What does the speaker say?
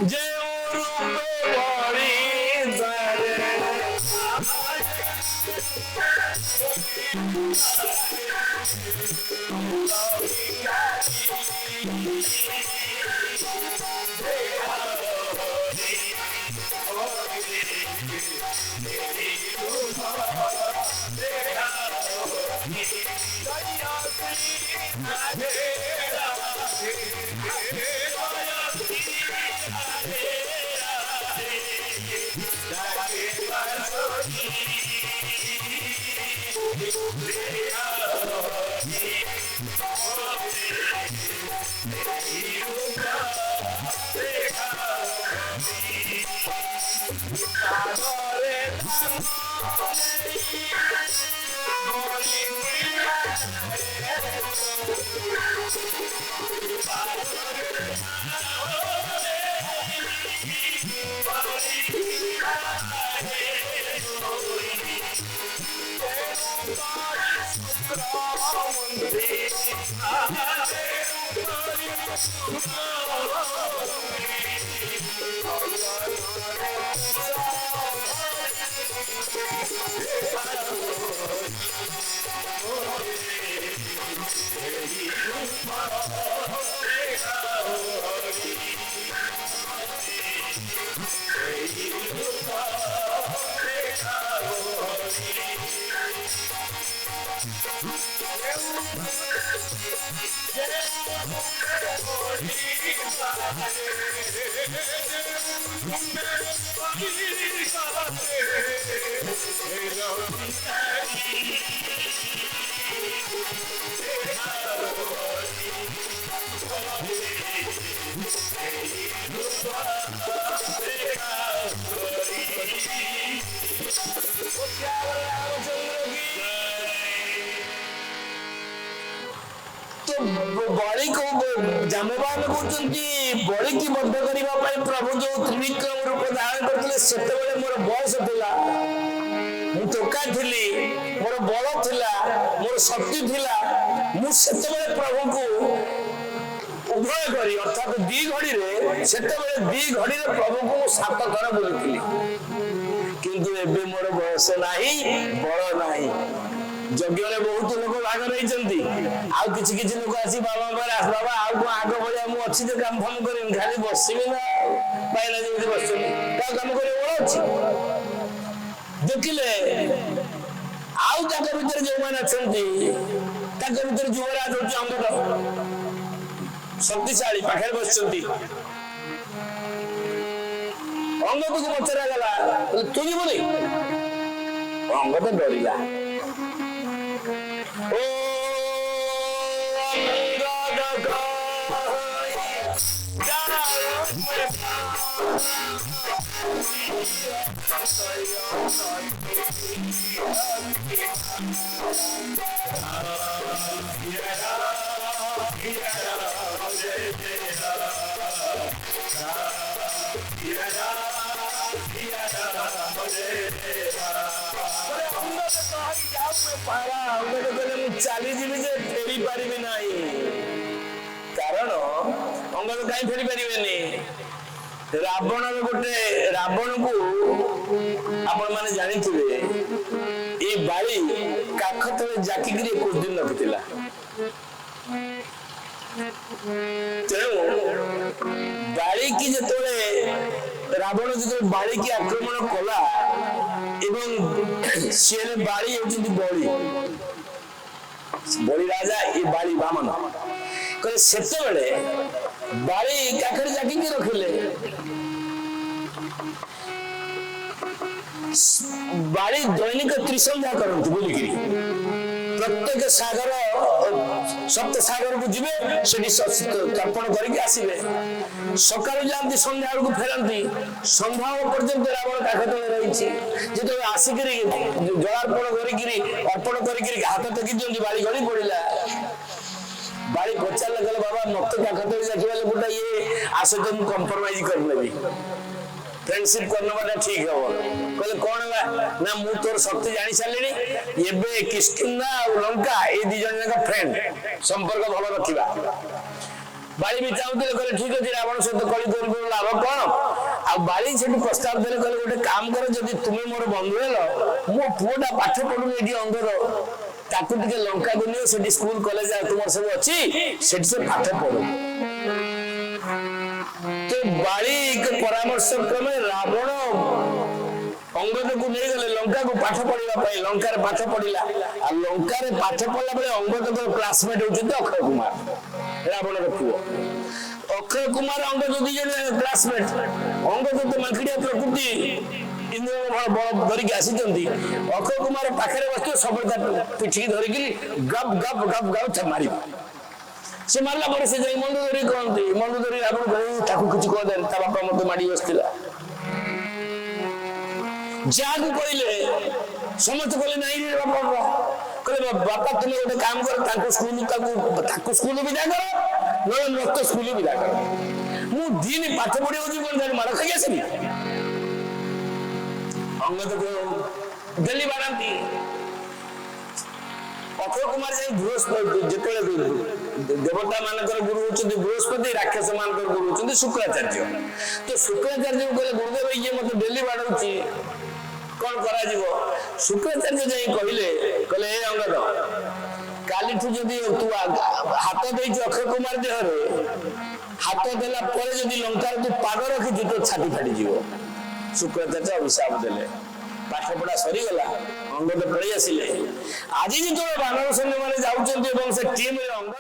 যে রূপে বড়ি দ্বারে बड़ी को जामवान कहते बड़ी की बद्ध करने प्रभु जो त्रिविक्रम रूप धारण करते से मोर बयस थिला टोका थी मोर बल थिला मोर शक्ति थिला मुझे प्रभु को उभय करी अर्थात दी घड़ी से दी घड़ी प्रभु को 7 थर बुली किंतु एबे मोर बयस नाही बल नाही यज्ञ में बहुत लोग भाग रही आउ किछि किछि लोग आसी बाबा बाबा आउ आग भलिया मु अछि जे काम फाम करिन खाली बसिबे ना पाइला जेमि बसुनी का काम करे बड़ अछि देखिले आउ ताके भीतर जो मान अछंती ताके भीतर युवराज होछि हमर शक्तिशाली पाखे बसचंती अंग को पचरा गला तू जी बोली अंग तो डरिला चली जी फेरी पारि ना कारण अंग तो कहीं फेरी पारे रावण गोटे रावण को आपण मैंने जानी ये बाड़ी काख तले जाकी कुछ दिन रखिला तेणु बाड़ी की जो रावण जो बाड़ी की आक्रमण कला एवं सी बाड़ी होती बड़ी बड़ी राजा ये बाड़ी बामन कहे से बाड़ी काखरे जाकी रखिले बाड़ी दैनिक त्रिसंध्या करती बोलिकी प्रत्येक सागर सप्त सागर को जीवे तर्पण करके आसवे सकाल जाती संध्या को फेरती संध्या पर्यंत रावण काख तले रही जो आसिक जलार्पण अर्पण कर हाथ टेकी दिखती बाड़ी गली पड़ा बाड़ी पचार कहले बाबा मत काख तले रखा गोटे ये आस तो मुझे कंप्रोमाइज करनेबी फ्रेंडशिप करना ठीक हम कहले कौन ना मु तोर शक्ति जानी सारे एबे किष्किंधा और लंका ये दी जन का फ्रेंड संपर्क भल रखा बाड़ी भी चाहते कहले ठीक अच्छे रावण सहित कली कर लाभ कौन बाली से प्रस्ताव देले कहले गोटे काम कर जदि तुमे मोर बंधु हेलो मो पुओटा पाठ पढु एडी अंगर ताकू टिके लंका को नियो सेठी स्कूल कॉलेज तुमर सब अछि सेठी से पाठ पढु तो बाली के परामर्श क्रमे रावण अंगद को नहीं गले लंका को पाठ पढ़िबा पई लंका रे पाठ पढ़िला आ लंका रे पाठ पढ़ला बेले अंगद को क्लासमेट होचि अक्षय कुमार रावण रे पुओ अक्षय कुमार अंगद दी जने क्लासमेट अंगद तो माखिडिया प्रकृति इंद्र बड़ धरि के आसी जंती अक्षय कुमार पाखरे बसतो सबदा पिठी धरि कि गप गप गप गप मारी से मारला पर से जाई मंदोदरी कहंती मंदोदरी रावण गई ताकू कुछ कह दे ता बापा मते माडी बसतिला जागू कहले समस्त कहले नहीं रे बापा कहले बापा तुम गोटे काम कर ताको स्कूल विदा कर न नत स्कूल विदा कर मु दिन पाठ पढ़ी होजी कोन जान मार खाई आसी अंगद को दिल्ली बारांती अक्षय कुमार जाई बृहस्पति जेतले देवता मानकर गुरु होचंदी बृहस्पति राक्षस मानकर गुरु होचंदी शुक्राचार्य तो शुक्राचार्य कहले गुरुदेव ये मते दिल्ली बाड़ौची कौन करा जीवो शुक्राचार्य जाई कहले ए अंगद काली ठु जदी तू हाथ देई अक्षय कुमार देह रे हाथ देला परे जदी लंका रे तू पाग रखि जी तो छाती फाटी जीवो शुक्राचार्य अभिशाप देले पाठ पढ़ा सरी गला अंगद पळी आसिले आज जी तो बानर सैन्य माने जाउचंती एवं से टीम रे अंगद